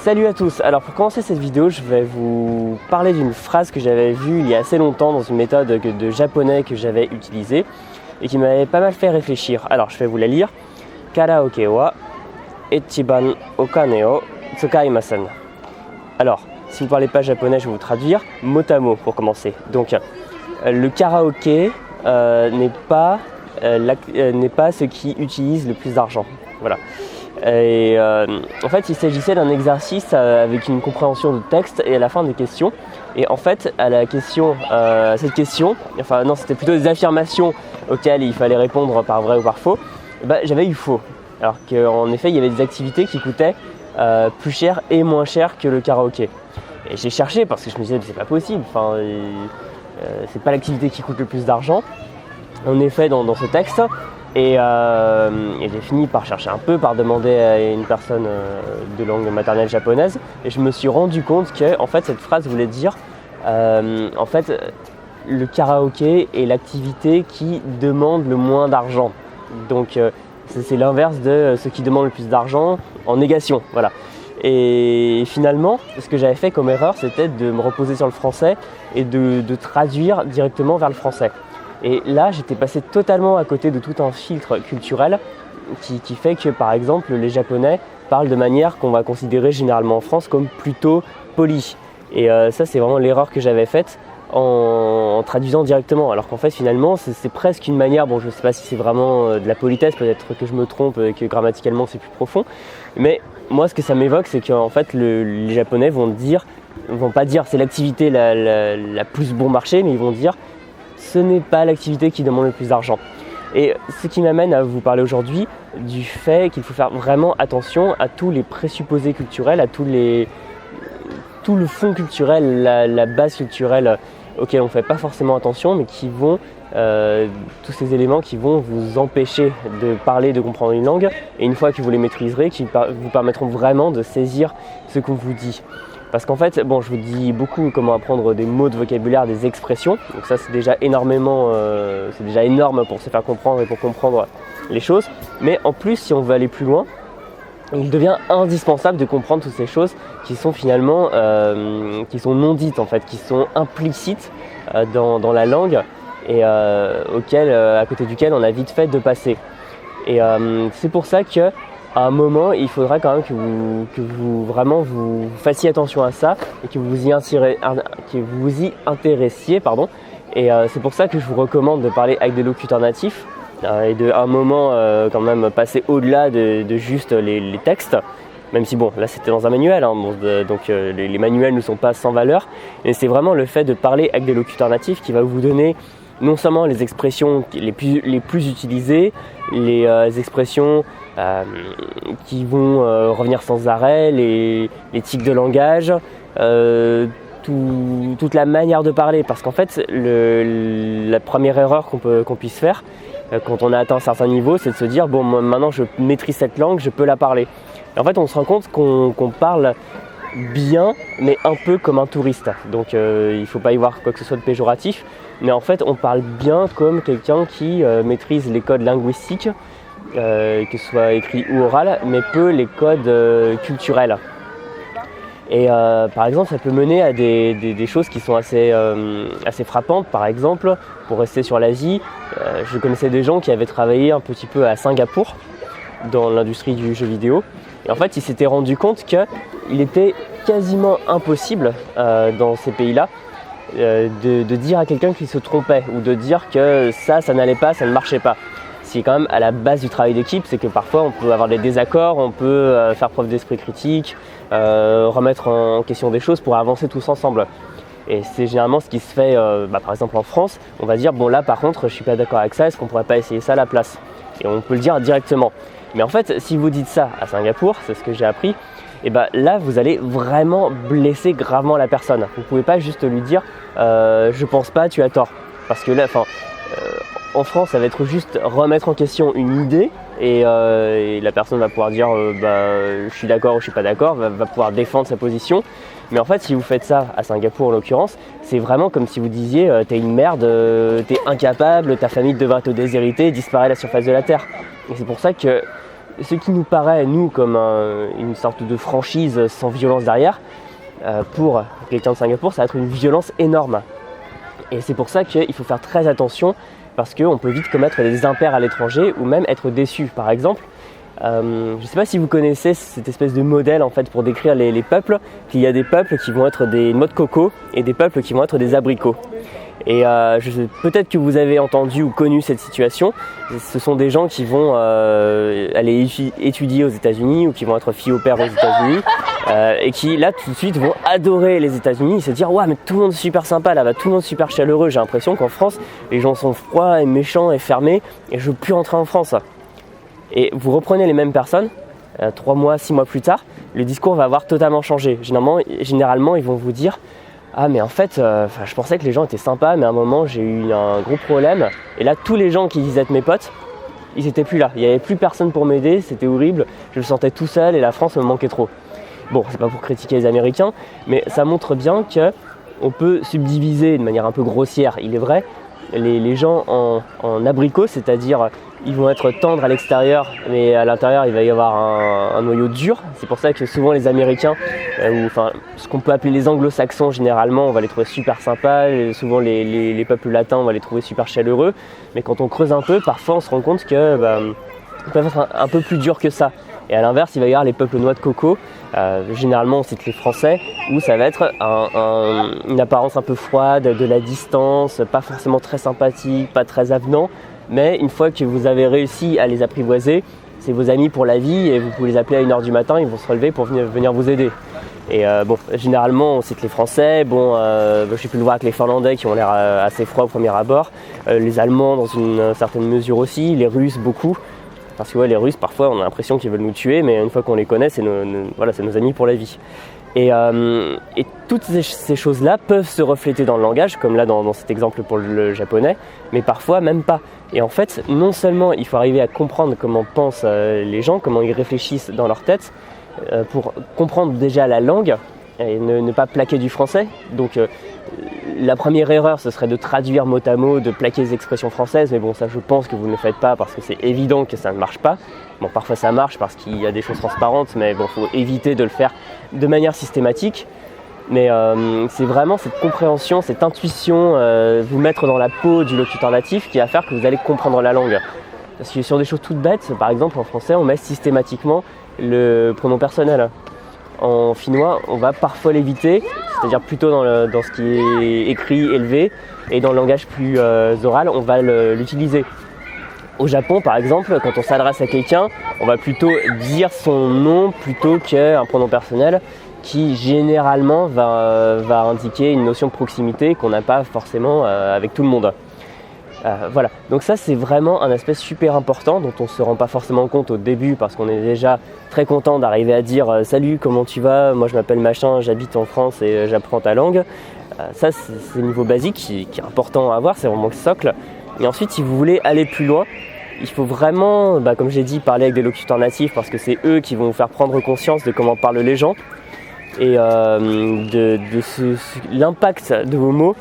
Salut à tous. Alors pour commencer cette vidéo, je vais vous parler d'une phrase que j'avais vue il y a assez longtemps dans une méthode de japonais que j'avais utilisée et qui m'avait pas mal fait réfléchir. Alors je vais vous la lire. Karaoke wa ichiban okane o tsukaimasen. Alors, si vous parlez pas japonais, je vais vous traduire mot à mot pour commencer. Donc le karaoké n'est pas ce qui utilise le plus d'argent. Voilà. Et en fait, il s'agissait d'un exercice avec une compréhension de texte et à la fin des questions. Et en fait, à cette question, enfin non, c'était plutôt des affirmations auxquelles il fallait répondre par vrai ou par faux. J'avais eu faux. Alors qu'en effet, il y avait des activités qui coûtaient plus cher et moins cher que le karaoké. Et j'ai cherché parce que je me disais, mais c'est pas possible. Enfin, c'est pas l'activité qui coûte le plus d'argent. En effet, dans ce texte. Et j'ai fini par chercher un peu, par demander à une personne de langue maternelle japonaise. Et je me suis rendu compte que en fait, cette phrase voulait dire en fait, le karaoké est l'activité qui demande le moins d'argent. Donc c'est l'inverse de ce qui demande le plus d'argent en négation. Voilà. Et finalement, ce que j'avais fait comme erreur, c'était de me reposer sur le français et de traduire directement vers le français. Et là, j'étais passé totalement à côté de tout un filtre culturel qui fait que, par exemple, les Japonais parlent de manière qu'on va considérer généralement en France comme plutôt polie. Et ça, c'est vraiment l'erreur que j'avais faite en traduisant directement. Alors qu'en fait, finalement, c'est presque une manière, bon, je ne sais pas si c'est vraiment de la politesse, peut-être que je me trompe et que grammaticalement, c'est plus profond. Mais moi, ce que ça m'évoque, c'est qu'en fait, les Japonais vont pas dire c'est l'activité la plus bon marché, mais ils vont dire ce n'est pas l'activité qui demande le plus d'argent. Et ce qui m'amène à vous parler aujourd'hui du fait qu'il faut faire vraiment attention à tous les présupposés culturels, à tout le fond culturel, la base culturelle auquel on ne fait pas forcément attention, mais qui vont, tous ces éléments qui vont vous empêcher de parler, de comprendre une langue, et une fois que vous les maîtriserez, qui vous permettront vraiment de saisir ce qu'on vous dit. Parce qu'en fait, bon, je vous dis beaucoup comment apprendre des mots de vocabulaire, des expressions. Donc ça, c'est déjà énorme pour se faire comprendre et pour comprendre les choses. Mais en plus, si on veut aller plus loin, il devient indispensable de comprendre toutes ces choses qui sont finalement, qui sont non dites en fait, qui sont implicites dans la langue et à côté duquel on a vite fait de passer. Et c'est pour ça que à un moment, il faudra quand même que vous fassiez attention à ça et que vous y intéressiez. Et c'est pour ça que je vous recommande de parler avec des locuteurs natifs et de à un moment quand même passer au-delà de juste les textes. Même si bon, là c'était dans un manuel, hein, donc les manuels ne sont pas sans valeur. Et c'est vraiment le fait de parler avec des locuteurs natifs qui va vous donner non seulement les expressions les plus utilisées, les expressions qui vont revenir sans arrêt, les tics de langage, toute la manière de parler. Parce qu'en fait, la première erreur qu'on puisse faire quand on a atteint un certain niveau, c'est de se dire bon, maintenant je maîtrise cette langue, je peux la parler. Et en fait, on se rend compte qu'on parle bien, mais un peu comme un touriste. Donc il ne faut pas y voir quoi que ce soit de péjoratif. Mais en fait, on parle bien comme quelqu'un qui maîtrise les codes linguistiques, que ce soit écrit ou oral, mais peu les codes culturels. Et par exemple, ça peut mener à des choses qui sont assez frappantes. Par exemple, pour rester sur l'Asie, je connaissais des gens qui avaient travaillé un petit peu à Singapour, dans l'industrie du jeu vidéo. Et en fait, ils s'étaient rendus compte qu'il était quasiment impossible dans ces pays-là de dire à quelqu'un qu'il se trompait ou de dire que ça n'allait pas, ça ne marchait pas. Ce qui est quand même à la base du travail d'équipe, c'est que parfois on peut avoir des désaccords, on peut faire preuve d'esprit critique, remettre en question des choses pour avancer tous ensemble. Et c'est généralement ce qui se fait, par exemple en France, on va dire bon là par contre je suis pas d'accord avec ça, est-ce qu'on pourrait pas essayer ça à la place? Et on peut le dire directement. Mais en fait, si vous dites ça à Singapour, c'est ce que j'ai appris, et là vous allez vraiment blesser gravement la personne. Vous ne pouvez pas juste lui dire je pense pas, tu as tort. Parce que là, en France, ça va être juste remettre en question une idée et la personne va pouvoir dire je suis d'accord ou je suis pas d'accord, va pouvoir défendre sa position. Mais en fait, si vous faites ça à Singapour en l'occurrence, c'est vraiment comme si vous disiez t'es une merde, t'es incapable, ta famille devra te déshériter et disparaître de la surface de la terre. Et c'est pour ça que ce qui nous paraît, nous, comme une sorte de franchise sans violence derrière, pour quelqu'un de Singapour, ça va être une violence énorme. Et c'est pour ça qu'il faut faire très attention, parce qu'on peut vite commettre des impairs à l'étranger ou même être déçu. Par exemple, je ne sais pas si vous connaissez cette espèce de modèle en fait pour décrire les peuples, qu'il y a des peuples qui vont être des noix de coco et des peuples qui vont être des abricots. Et peut-être que vous avez entendu ou connu cette situation. Ce sont des gens qui vont aller étudier aux États-Unis ou qui vont être filles au père aux États-Unis et qui là tout de suite vont adorer les États-Unis et se dire ouais mais tout le monde est super sympa là-bas, tout le monde est super chaleureux. J'ai l'impression qu'en France les gens sont froids et méchants et fermés et je veux plus rentrer en France. Et vous reprenez les mêmes personnes 3 mois, 6 mois plus tard, le discours va avoir totalement changé. Généralement ils vont vous dire ah mais en fait, je pensais que les gens étaient sympas, mais à un moment j'ai eu un gros problème. Et là, tous les gens qui disaient être mes potes, ils étaient plus là. Il n'y avait plus personne pour m'aider, c'était horrible. Je me sentais tout seul et la France me manquait trop. Bon, c'est pas pour critiquer les Américains, mais ça montre bien qu'on peut subdiviser de manière un peu grossière, il est vrai, les gens en abricots, c'est-à-dire ils vont être tendres à l'extérieur, mais à l'intérieur il va y avoir un noyau dur. C'est pour ça que souvent les Américains, ce qu'on peut appeler les anglo-saxons généralement, on va les trouver super sympas, et souvent les peuples latins on va les trouver super chaleureux, mais quand on creuse un peu, parfois on se rend compte que ils peuvent être un peu plus durs que ça. Et à l'inverse, il va y avoir les peuples noix de coco, généralement on cite les Français, où ça va être une apparence un peu froide, de la distance, pas forcément très sympathique, pas très avenant, mais une fois que vous avez réussi à les apprivoiser, c'est vos amis pour la vie et vous pouvez les appeler à 1h du matin, ils vont se relever pour venir vous aider. Et généralement on cite les Français, je suis plus le voir avec les Finlandais qui ont l'air assez froids au premier abord, les Allemands dans une certaine mesure aussi, les Russes beaucoup. Parce que les Russes, parfois, on a l'impression qu'ils veulent nous tuer, mais une fois qu'on les connaît, c'est nos amis pour la vie. Et toutes ces choses-là peuvent se refléter dans le langage, comme là dans cet exemple pour le japonais, mais parfois même pas. Et en fait, non seulement il faut arriver à comprendre comment pensent les gens, comment ils réfléchissent dans leur tête, pour comprendre déjà la langue et ne pas plaquer du français. Donc la première erreur, ce serait de traduire mot à mot, de plaquer les expressions françaises, mais bon, ça je pense que vous ne le faites pas parce que c'est évident que ça ne marche pas. Bon, parfois ça marche parce qu'il y a des choses transparentes, mais bon, faut éviter de le faire de manière systématique. Mais c'est vraiment cette compréhension, cette intuition, vous mettre dans la peau du locuteur natif qui va faire que vous allez comprendre la langue. Parce que sur des choses toutes bêtes, par exemple en français, on met systématiquement le pronom personnel. En finnois, on va parfois l'éviter, c'est-à-dire plutôt dans ce qui est écrit, élevé, et dans le langage plus oral, on va l'utiliser. Au Japon, par exemple, quand on s'adresse à quelqu'un, on va plutôt dire son nom plutôt qu'un pronom personnel qui généralement va indiquer une notion de proximité qu'on n'a pas forcément avec tout le monde. Voilà, donc ça c'est vraiment un aspect super important dont on ne se rend pas forcément compte au début parce qu'on est déjà très content d'arriver à dire salut, comment tu vas, moi je m'appelle machin, j'habite en France et j'apprends ta langue. Ça c'est le niveau basique qui est important à avoir, c'est vraiment le socle. Et ensuite si vous voulez aller plus loin, il faut vraiment, comme j'ai dit, parler avec des locuteurs natifs parce que c'est eux qui vont vous faire prendre conscience de comment parlent les gens et l'impact de vos mots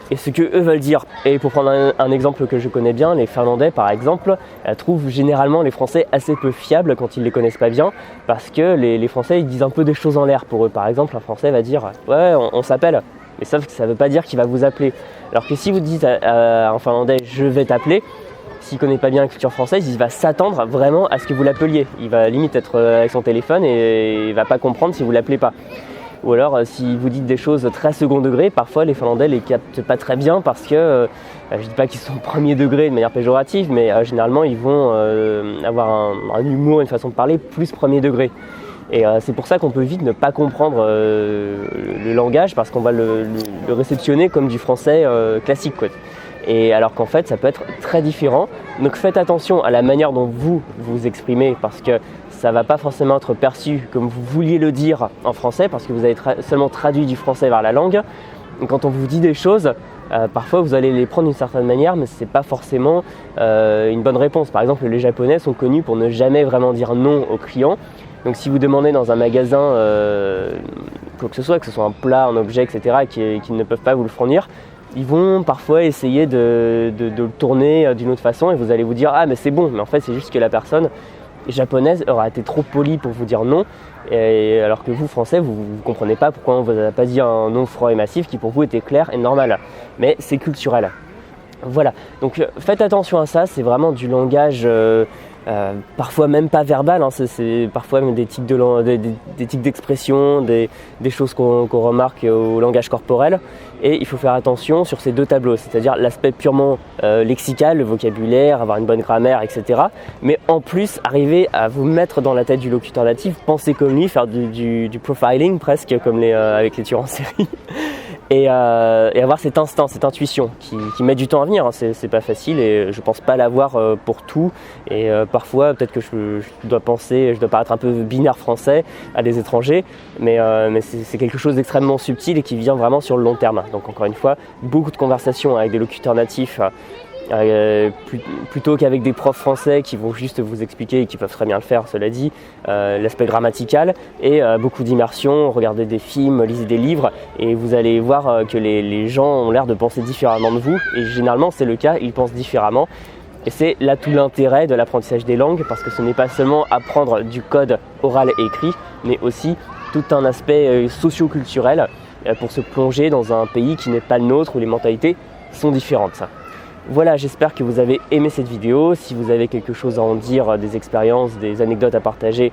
et ce que eux veulent dire. Et pour prendre un exemple que je connais bien, les Finlandais par exemple trouvent généralement les Français assez peu fiables quand ils les connaissent pas bien parce que les Français ils disent un peu des choses en l'air pour eux. Par exemple, un Français va dire ouais on s'appelle, mais sauf que ça veut pas dire qu'il va vous appeler. Alors que si vous dites à un Finlandais je vais t'appeler, s'il ne connaît pas bien la culture française, il va s'attendre vraiment à ce que vous l'appeliez. Il va limite être avec son téléphone et il ne va pas comprendre si vous ne l'appelez pas. Ou alors, si vous dites des choses très second degré, parfois les Finlandais ne les captent pas très bien parce que, je ne dis pas qu'ils sont premier degré de manière péjorative, mais généralement ils vont avoir un humour, une façon de parler plus premier degré. Et c'est pour ça qu'on peut vite ne pas comprendre le langage parce qu'on va le réceptionner comme du français classique, quoi. Et alors qu'en fait ça peut être très différent. Donc faites attention à la manière dont vous vous exprimez parce que ça ne va pas forcément être perçu comme vous vouliez le dire en français parce que vous avez seulement traduit du français vers la langue. Et quand on vous dit des choses, parfois vous allez les prendre d'une certaine manière mais ce n'est pas forcément une bonne réponse. Par exemple les Japonais sont connus pour ne jamais vraiment dire non aux clients. Donc si vous demandez dans un magasin quoi que ce soit un plat, un objet, etc. qu'ils ne peuvent pas vous le fournir, ils vont parfois essayer de le tourner d'une autre façon et vous allez vous dire ah mais c'est bon, mais en fait c'est juste que la personne japonaise aura été trop polie pour vous dire non, et alors que vous, français, vous ne comprenez pas pourquoi on ne vous a pas dit un non froid et massif qui pour vous était clair et normal. Mais c'est culturel. Voilà, donc faites attention à ça, c'est vraiment du langage parfois même pas verbal, hein, c'est parfois même des tics d'expression, des choses qu'on remarque au langage corporel. Et il faut faire attention sur ces deux tableaux, c'est-à-dire l'aspect purement lexical, le vocabulaire, avoir une bonne grammaire, etc. Mais en plus, arriver à vous mettre dans la tête du locuteur natif, penser comme lui, faire du profiling presque, comme avec les tueurs en série. Et avoir cet instinct, cette intuition qui met du temps à venir, hein. C'est pas facile et je pense pas l'avoir pour tout. Et parfois, peut-être que je dois paraître un peu binaire français à des étrangers, mais c'est quelque chose d'extrêmement subtil et qui vient vraiment sur le long terme. Donc encore une fois, beaucoup de conversations avec des locuteurs natifs, plutôt qu'avec des profs français qui vont juste vous expliquer et qui peuvent très bien le faire, cela dit, l'aspect grammatical, et beaucoup d'immersion, regardez des films, lisez des livres et vous allez voir que les gens ont l'air de penser différemment de vous, et généralement c'est le cas, ils pensent différemment. Et c'est là tout l'intérêt de l'apprentissage des langues, parce que ce n'est pas seulement apprendre du code oral et écrit, mais aussi tout un aspect socio-culturel pour se plonger dans un pays qui n'est pas le nôtre, où les mentalités sont différentes. Voilà, j'espère que vous avez aimé cette vidéo. Si vous avez quelque chose à en dire, des expériences, des anecdotes à partager,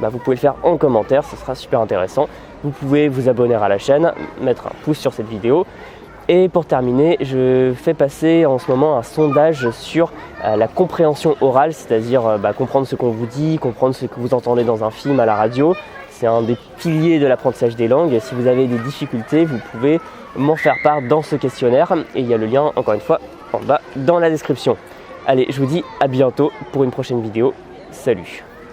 vous pouvez le faire en commentaire, ce sera super intéressant. Vous pouvez vous abonner à la chaîne, mettre un pouce sur cette vidéo. Et pour terminer, je fais passer en ce moment un sondage sur la compréhension orale, c'est-à-dire comprendre ce qu'on vous dit, comprendre ce que vous entendez dans un film, à la radio. C'est un des piliers de l'apprentissage des langues. Si vous avez des difficultés, vous pouvez m'en faire part dans ce questionnaire. Et il y a le lien, encore une fois, en bas dans la description. Allez, je vous dis à bientôt pour une prochaine vidéo. Salut!